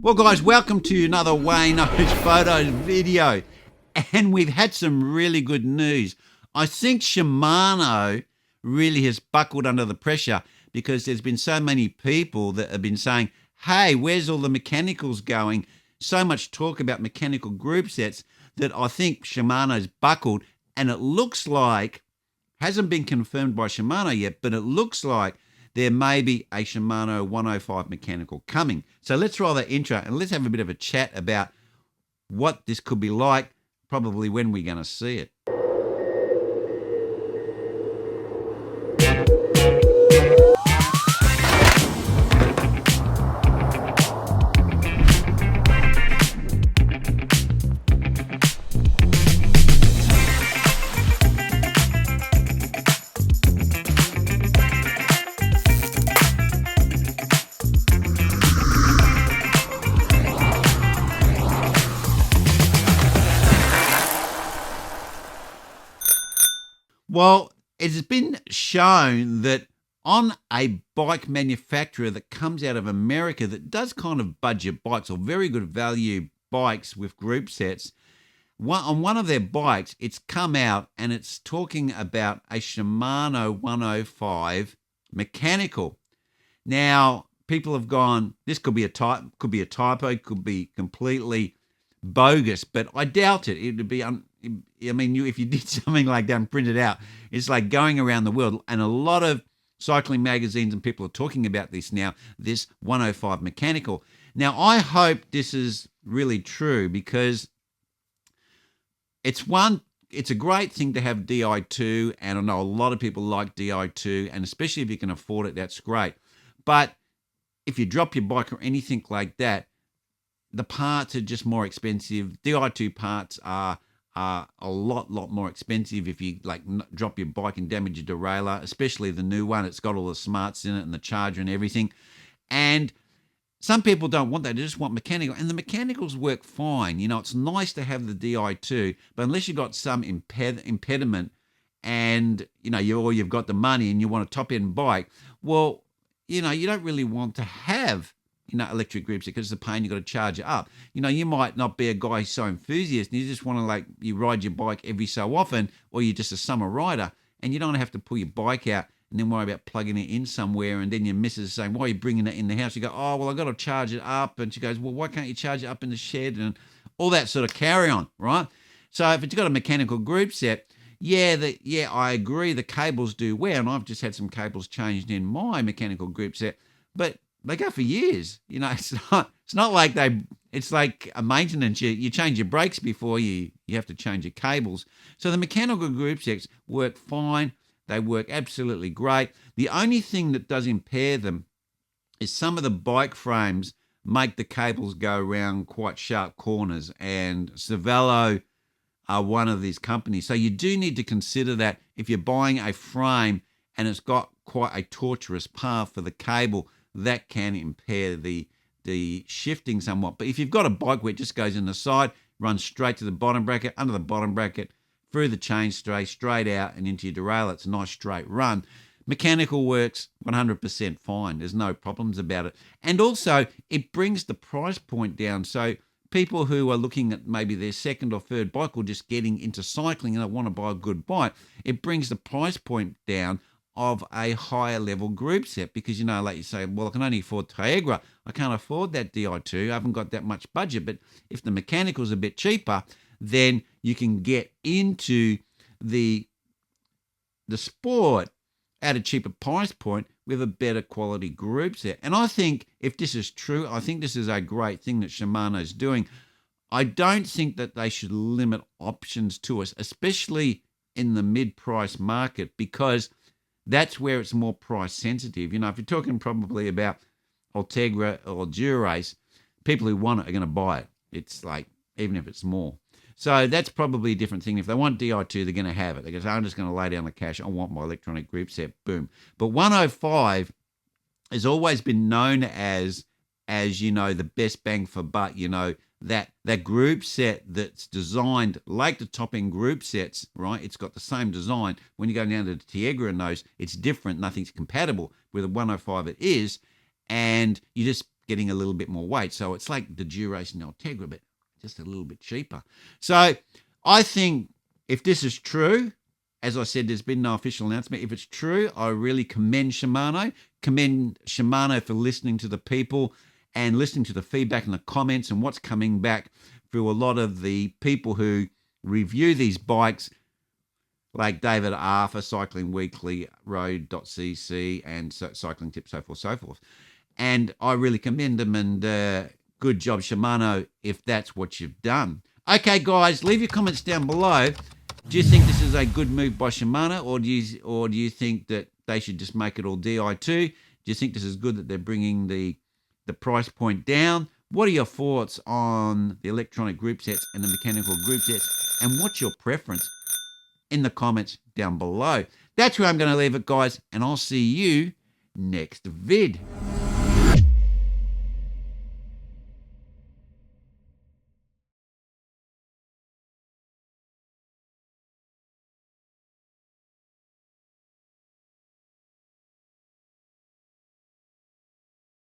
Well, guys, welcome to another Waynos Fotos video. And we've had some really good news. I think Shimano really has buckled under the pressure because there's been so many people that have been saying, hey, where's all the mechanicals going? So much talk about mechanical group sets that I think Shimano's buckled, and it looks like, hasn't been confirmed by Shimano yet, but it looks like there may be a Shimano 105 mechanical coming. So let's roll that intro and let's have a bit of a chat about what this could be like, probably when we're going to see it. Well, it's been shown that on a bike manufacturer that comes out of America that does kind of budget bikes or very good value bikes with group sets, on one of their bikes, it's come out and it's talking about a Shimano 105 mechanical. Now, people have gone, this could be a typo, could be completely bogus, but I doubt it. It would be, if you did something like that and print it out, it's like going around the world. And a lot of cycling magazines and people are talking about this now, this 105 mechanical. Now, I hope this is really true because it's a great thing to have Di2, and I know a lot of people like Di2, and especially if you can afford it, that's great. But if you drop your bike or anything like that, the parts are just more expensive. Di2 parts are a lot more expensive if you drop your bike and damage your derailleur, especially the new one. It's got all the smarts in it and the charger and everything. And some people don't want that. They just want mechanical. And the mechanicals work fine. You know, it's nice to have the Di2, but unless you've got some impediment and, you've got the money and you want a top-end bike, well, you don't really want to have electric groups because it's a pain. You've got to charge it up. You might not be a guy so enthusiast and you just want to you ride your bike every so often, or you're just a summer rider and you don't have to pull your bike out and then worry about plugging it in somewhere, and then your missus is saying, why are you bringing it in the house? You go, oh, well, I've got to charge it up. And she goes, well, why can't you charge it up in the shed? And all that sort of carry on, right? So if it's got a mechanical group set, I agree, the cables do wear, and I've just had some cables changed in my mechanical group set, but they go for years. It's not like it's like a maintenance. You change your brakes before you have to change your cables. So the mechanical group sets work fine. They work absolutely great. The only thing that does impair them is some of the bike frames make the cables go around quite sharp corners, and Cervelo are one of these companies. So you do need to consider that if you're buying a frame and it's got quite a tortuous path for the cable, that can impair the shifting somewhat. But if you've got a bike where it just goes in the side, runs straight to the bottom bracket, under the bottom bracket, through the chainstay, straight out and into your derailleur, it's a nice straight run. Mechanical works 100% fine. There's no problems about it. And also, it brings the price point down. So people who are looking at maybe their second or third bike or just getting into cycling and they want to buy a good bike, it brings the price point down of a higher level group set because, like you say, well, I can only afford Tiagra. I can't afford that Di2. I haven't got that much budget. But if the mechanical's a bit cheaper, then you can get into the sport at a cheaper price point with a better quality group set. And I think if this is true, I think this is a great thing that Shimano's doing. I don't think that they should limit options to us, especially in the mid-price market, because that's where it's more price sensitive. If you're talking probably about Ultegra or Durace, people who want it are going to buy it. It's like, even if it's more. So that's probably a different thing. If they want Di2, they're going to have it. They go, I'm just going to lay down the cash. I want my electronic group set. Boom. But 105 has always been known as the best bang for buck, that group set that's designed like the top-end group sets, right? It's got the same design. When you go down to the Tiagra and those, it's different. Nothing's compatible. With a 105 it is. And you just getting a little bit more weight. So it's like the Duration Ultegra, but just a little bit cheaper. So I think if this is true, as I said, there's been no official announcement. If it's true, I really commend Shimano for listening to the people and listening to the feedback and the comments and what's coming back through a lot of the people who review these bikes, like David Arthur, Cycling Weekly, Road.cc, and Cycling Tips, so forth, so forth. And I really commend them, and good job, Shimano, if that's what you've done. Okay, guys, leave your comments down below. Do you think this is a good move by Shimano, or do you think that they should just make it all Di2? Do you think this is good that they're bringing the price point down? What are your thoughts on the electronic group sets and the mechanical group sets, and what's your preference? In the comments down below. That's where I'm going to leave it, guys, and I'll see you next vid.